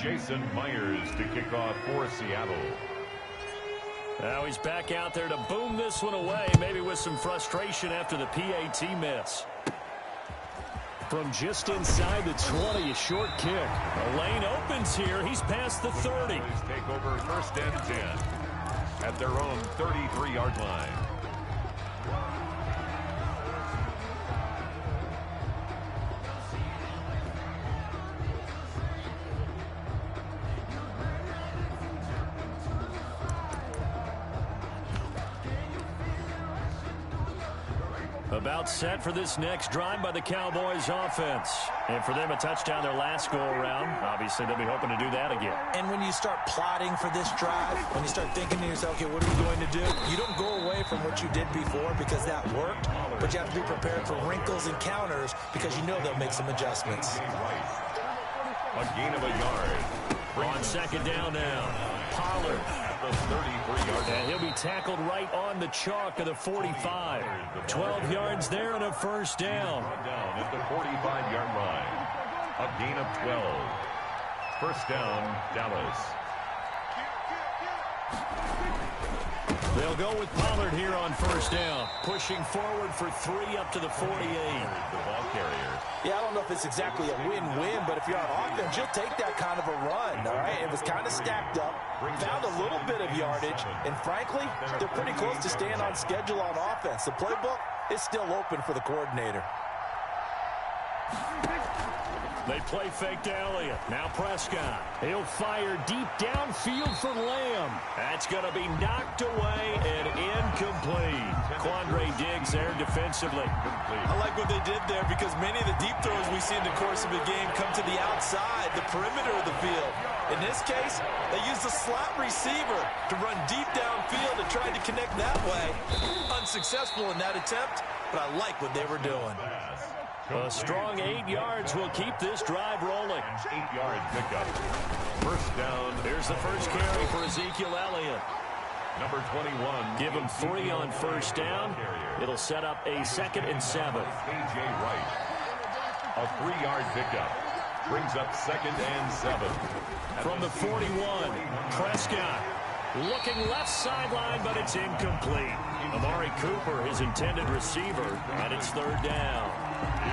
Jason Myers to kick off for Seattle. Now he's back out there to boom this one away, maybe with some frustration after the PAT miss. From just inside the 20, a short kick. The lane opens here. He's past the 30. Take over 1st and 10 at their own 33-yard line. About set for this next drive by the Cowboys offense. And for them, a touchdown their last go-around. Obviously, they'll be hoping to do that again. And when you start plotting for this drive, when you start thinking to yourself, okay, what are we going to do? You don't go away from what you did before because that worked, but you have to be prepared for wrinkles and counters because you know they'll make some adjustments. A gain of a yard. On 2nd down now, Pollard. The 33-yard. And he'll be tackled right on the chalk of the 45. 12 yards there and a 1st down. Down at the 45-yard line. A gain of 12. 1st down, Dallas. They'll go with Pollard here on 1st down. Pushing forward for 3 up to the 48. The ball carrier. Yeah, I don't know if it's exactly a win-win, but if you're on offense, you'll take that kind of a run, all right? It was kind of stacked up, found a little bit of yardage, and frankly, they're pretty close to staying on schedule on offense. The playbook is still open for the coordinator. They play fake to Elliott. Now Prescott. He'll fire deep downfield for Lamb. That's going to be knocked away and incomplete. Quandre Diggs there defensively. I like what they did there because many of the deep throws we see in the course of a game come to the outside, the perimeter of the field. In this case, they used a slot receiver to run deep downfield and tried to connect that way. Unsuccessful in that attempt, but I like what they were doing. A strong 8 yards will keep this drive rolling. 8-yard pickup. 1st down. Here's the first carry for Ezekiel Elliott. Number 21. Give him 3 on 1st down. It'll set up a 2nd and 7. A.J. Wright. A 3-yard pickup. Brings up 2nd and 7. From the 41, Prescott. Looking left sideline, but it's incomplete. Amari Cooper, his intended receiver, and it's 3rd down.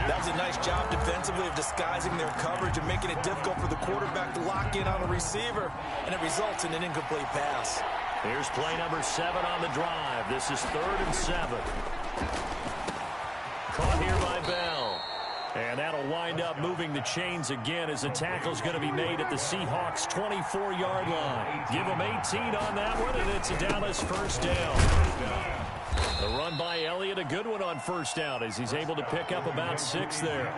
That was a nice job defensively of disguising their coverage and making it difficult for the quarterback to lock in on a receiver, and it results in an incomplete pass. Here's play number 7 on the drive. This is 3rd and 7. Caught here by Bell. And that'll wind up moving the chains again as the tackle's going to be made at the Seahawks' 24-yard line. Give them 18 on that one, and it's a Dallas 1st down. The run by Elliott, a good one on 1st down as he's able to pick up about 6 there.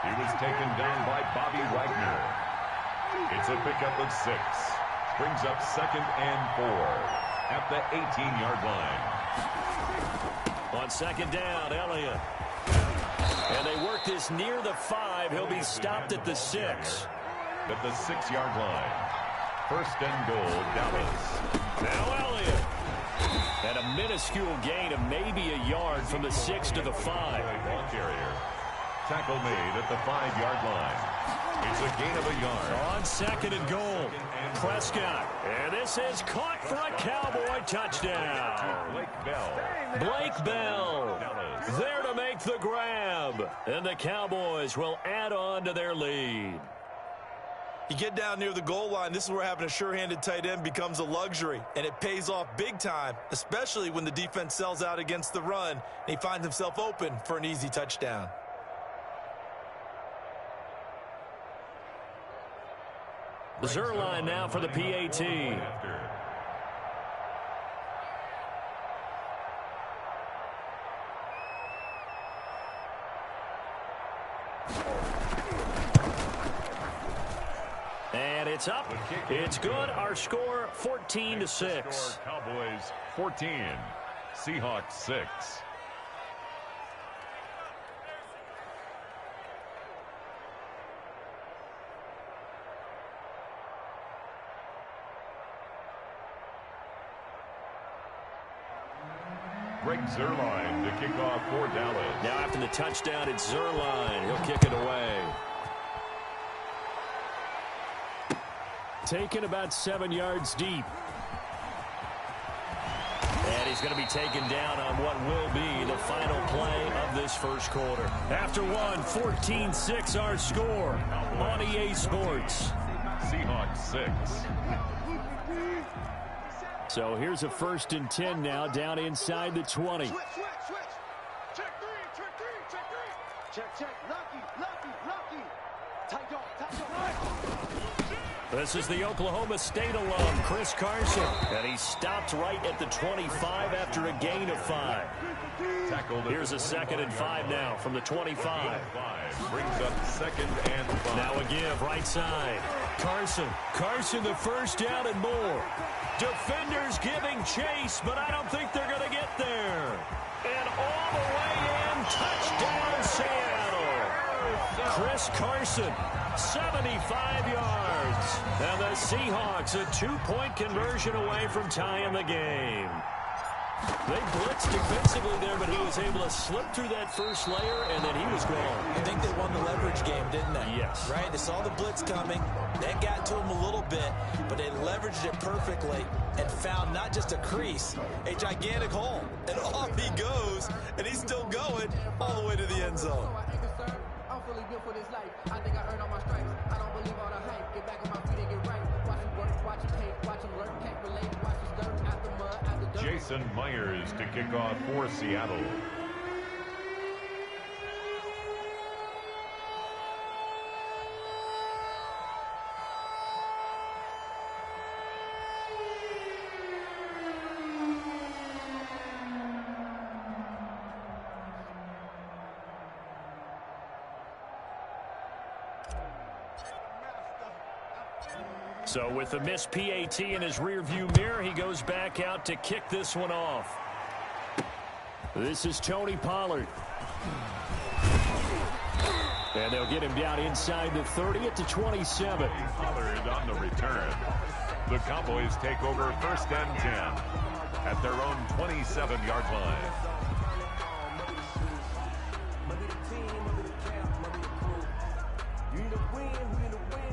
He was taken down by Bobby Wagner. It's a pickup of 6. Brings up 2nd and 4 at the 18-yard line. On 2nd down, Elliott. And they work this near the 5. He'll be stopped at the 6. At the 6-yard line. 1st and goal, Dallas. Now Elliott. And a minuscule gain of maybe a yard from the 6 to the 5. Ball carrier. Tackle made at the 5-yard line. It's a gain of a yard. On 2nd and goal. Prescott. And this is caught for a Cowboy touchdown. Blake Bell. There to make the grab. And the Cowboys will add on to their lead. You get down near the goal line, this is where having a sure-handed tight end becomes a luxury, and it pays off big time, especially when the defense sells out against the run, and he finds himself open for an easy touchdown. Zerline now for the PAT. And it's up. It's good. Our score 14-6. Cowboys 14. Seahawks 6. Greg Zerline to kick off for Dallas. Now after the touchdown, it's Zerline. He'll kick it away. taken about 7 yards deep. And he's going to be taken down on what will be the final play of this first quarter. After one, 14-6 our score on EA Sports. Seahawks 6. So here's a 1st and 10 now, down inside the 20. Switch. Check three. Check. Lucky. Tight dog. This is the Oklahoma State alum, Chris Carson. And he stopped right at the 25 after a gain of 5. Here's a 2nd and 5 now from the 25. Brings up 2nd and 5. Now a give, right side. Carson, the first down and more. Defenders giving chase, but I don't think they're going to get there. And all the way in, touchdown Seattle. Chris Carson, 75 yards. And the Seahawks a 2-point conversion away from tying the game. They blitzed defensively there, but he was able to slip through that first layer, and then he was gone. I think they won the leverage game, didn't they? Yes. Right? They saw the blitz coming. That got to him a little bit, but they leveraged it perfectly and found not just a crease, a gigantic hole. And off he goes, and he's still going all the way to the end zone. I'm fully built for this life. I think I earned all my stripes. I don't believe all the hype. Get back on my feet and get right. Watch him work, watch him hate, watch him learn, can't relate. Watch his dirt out the mud, out the dirt. Jason Myers to kick off for Seattle. So with the missed PAT in his rearview mirror, he goes back out to kick this one off. This is Tony Pollard. And they'll get him down inside the 30 at the 27. Pollard on the return. The Cowboys take over 1st and 10 at their own 27-yard line.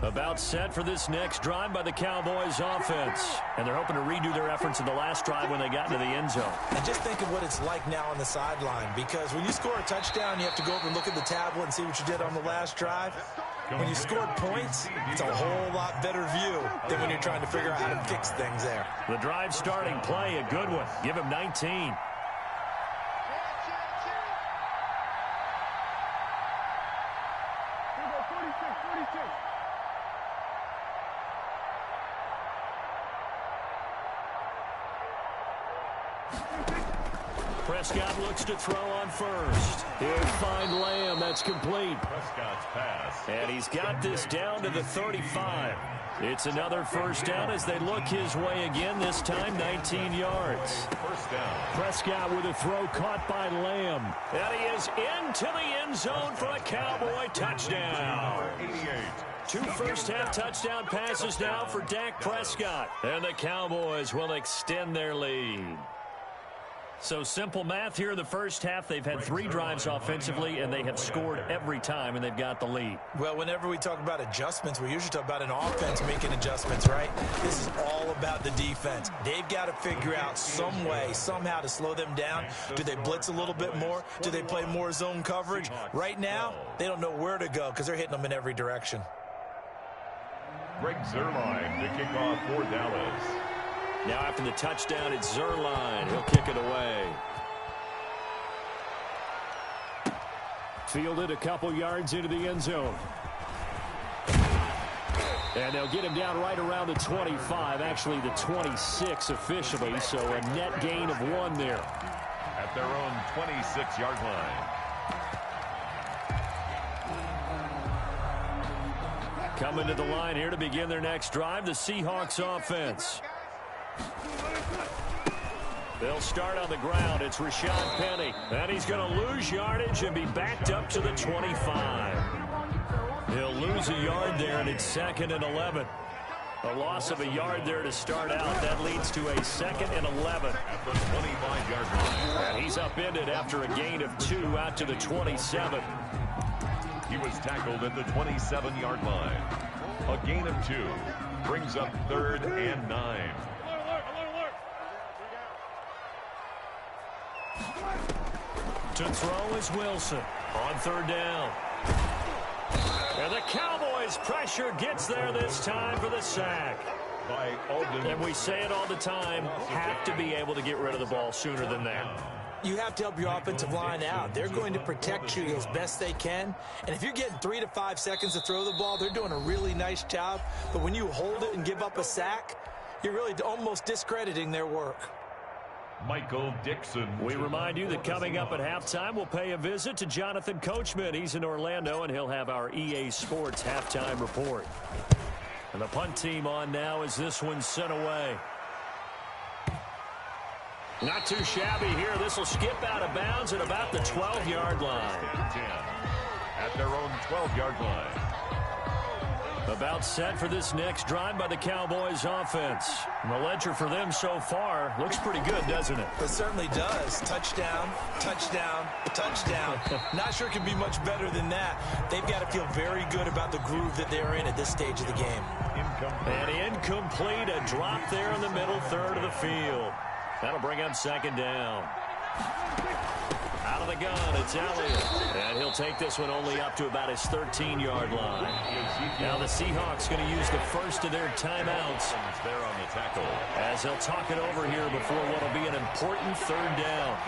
About set for this next drive by the Cowboys offense. And they're hoping to redo their efforts in the last drive when they got into the end zone. And just think of what it's like now on the sideline, because when you score a touchdown, you have to go over and look at the tablet and see what you did on the last drive. When you scored points, it's a whole lot better view than when you're trying to figure out how to fix things there. The drive starting play, a good one. Give him 19. Prescott looks to throw on first. He'll find Lamb. That's complete. Prescott's pass. And he's got this down to the 35. It's another first down as they look his way again, this time 19 yards. First down. Prescott with a throw caught by Lamb. And he is into the end zone for a Cowboy touchdown. 88. 2 first-half touchdown passes now for Dak Prescott. And the Cowboys will extend their lead. So simple math here in the first half. They've had 3 drives offensively, and they have scored every time, and they've got the lead. Well, whenever we talk about adjustments, we usually talk about an offense making adjustments, right? This is all about the defense. They've got to figure out some way, somehow to slow them down. Do they blitz a little bit more? Do they play more zone coverage? Right now, they don't know where to go because they're hitting them in every direction. Greg Zuerlein to kick off for Dallas. Now after the touchdown, it's Zuerlein. He'll kick it away. Fielded a couple yards into the end zone. And they'll get him down right around the 25, actually the 26 officially, so a net gain of 1 there. At their own 26-yard line. Coming to the line here to begin their next drive, the Seahawks offense. They'll start on the ground. It's Rashad Penny. And he's going to lose yardage and be backed up to the 25. He'll lose a yard there, and it's 2nd and 11. A loss of a yard there to start out. That leads to a 2nd and 11. At the 25-yard line. And he's upended after a gain of 2 out to the 27. He was tackled at the 27-yard line. A gain of 2. Brings up 3rd and 9. To throw is Wilson on 3rd down. And the Cowboys' pressure gets there this time for the sack. By Alden. And we say it all the time, have to be able to get rid of the ball sooner than that. You have to help your offensive line out. They're going to protect you as best they can. And if you're getting 3 to 5 seconds to throw the ball, they're doing a really nice job. But when you hold it and give up a sack, you're really almost discrediting their work. Michael Dixon. We remind you that coming up at halftime, we'll pay a visit to Jonathan Coachman. He's in Orlando, and he'll have our EA Sports halftime report. And the punt team on now as this one's sent away. Not too shabby here. This will skip out of bounds at about the 12-yard line. 10 at their own 12-yard line. About set for this next drive by the Cowboys offense. And the ledger for them so far looks pretty good, doesn't it? It certainly does. Touchdown, touchdown, touchdown. Not sure it can be much better than that. They've got to feel very good about the groove that they're in at this stage of the game. And incomplete, a drop there in the middle third of the field. That'll bring up 2nd down. Out of the gun, it's Elliott. And he'll take this one only up to about his 13-yard line. Now the Seahawks going to use the first of their timeouts There on the tackle. as they'll talk it over here before what will be an important 3rd down.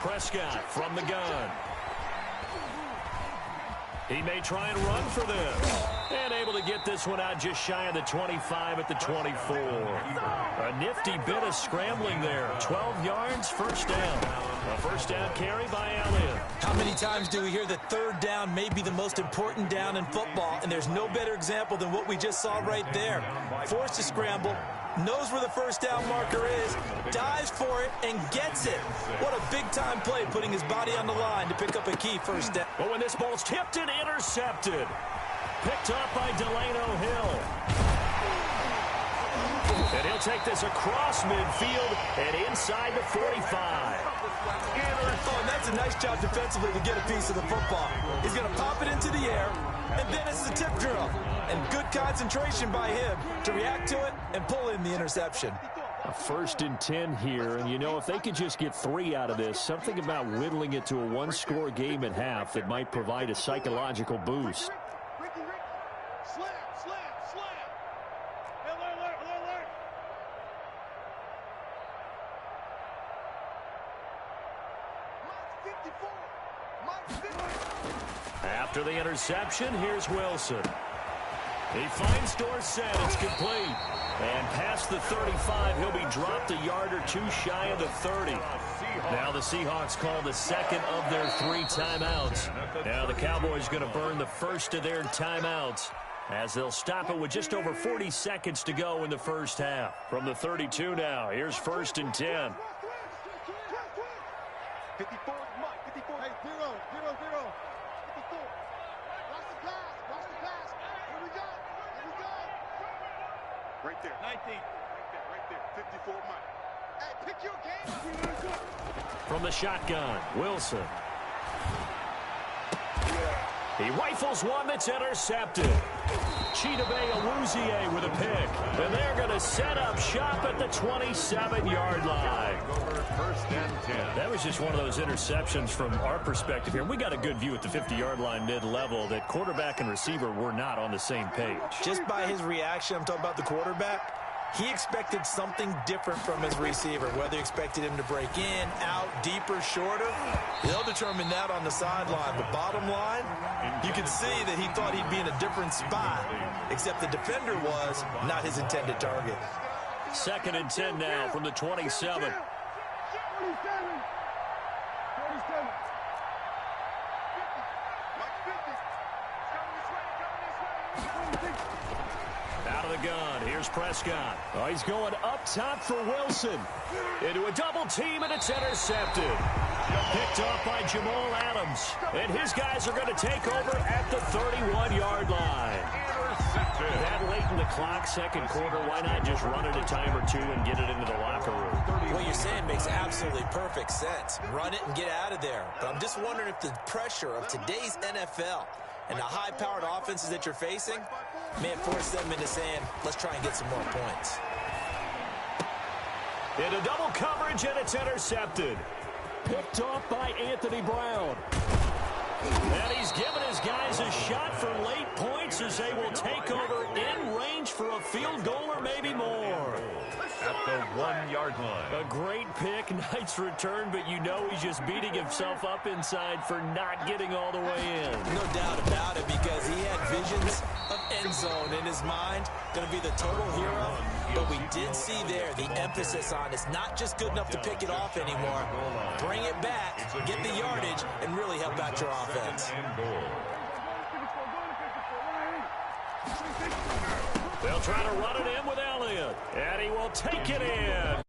Prescott from the gun. He may try and run for this. And able to get this one out just shy of the 25 at the 24. A nifty bit of scrambling there. 12 yards, 1st down. A 1st down carry by Elliott. How many times do we hear that 3rd down may be the most important down in football? And there's no better example than what we just saw right there. Forced to scramble. Knows where the 1st down marker is, dives for it, and gets it. What a big-time play, putting his body on the line to pick up a key 1st down. But when this ball's tipped and intercepted, picked up by Delano Hill. And he'll take this across midfield and inside the 45. Oh, and that's a nice job defensively to get a piece of the football. He's going to pop it into the air, and then it's the tip drill. And good concentration by him to react to it and pull in the interception. A 1st and 10 here, and you know, if they could just get 3 out of this, something about whittling it to a 1-score game at half that might provide a psychological boost. After the interception, here's Wilson. He finds Dorsett. It's complete. And past the 35, he'll be dropped a yard or 2 shy of the 30. Now the Seahawks call the 2nd of their 3 timeouts. Now the Cowboys going to burn the 1st of their timeouts as they'll stop it with just over 40 seconds to go in the 1st half. From the 32 now, here's 1st and 10. 54, Mike, 54. Hey, 0, 0, 0. 54. Watch the pass, watch the pass. Here we go, here we go. Right there, 19. Right there, 54, Mike. Hey, pick your game. From the shotgun, Wilson. He rifles one that's intercepted. Chidobe Awuzie with a pick. And they're going to set up shop at the 27-yard line. 1st and 10. That was just one of those interceptions from our perspective here. We got a good view at the 50-yard line mid-level that quarterback and receiver were not on the same page. Just by his reaction, I'm talking about the quarterback, he expected something different from his receiver, whether he expected him to break in, out, deeper, shorter. They'll determine that on the sideline. But bottom line, you can see that he thought he'd be in a different spot, except the defender was not his intended target. 2nd and 10 now from the 27. Out of the gun, here's Prescott. Oh, he's going up top for Wilson. Into a double team, and it's intercepted. Picked off by Jamal Adams. And his guys are going to take over at the 31-yard line. That late in the clock, second quarter, why not just run it a time or two and get it into the locker room? What you're saying makes absolutely perfect sense. Run it and get out of there. But I'm just wondering if the pressure of today's NFL and the high-powered offenses that you're facing may have forced them into saying, let's try and get some more points. Into double coverage, and it's intercepted. Picked off by Anthony Brown. And he's given his guys a shot for late points as they will take over in range for a field goal or maybe more. At the 1-yard line. A great pick, nice return, but you know he's just beating himself up inside for not getting all the way in. No doubt about it, because he had visions of end zone in his mind. Going to be the total hero. But we did see there the emphasis on it's not just good enough to pick it off anymore. Bring it back, get the yardage, and really help out your offense. They'll try to run it in with Elliott, and he will take it in.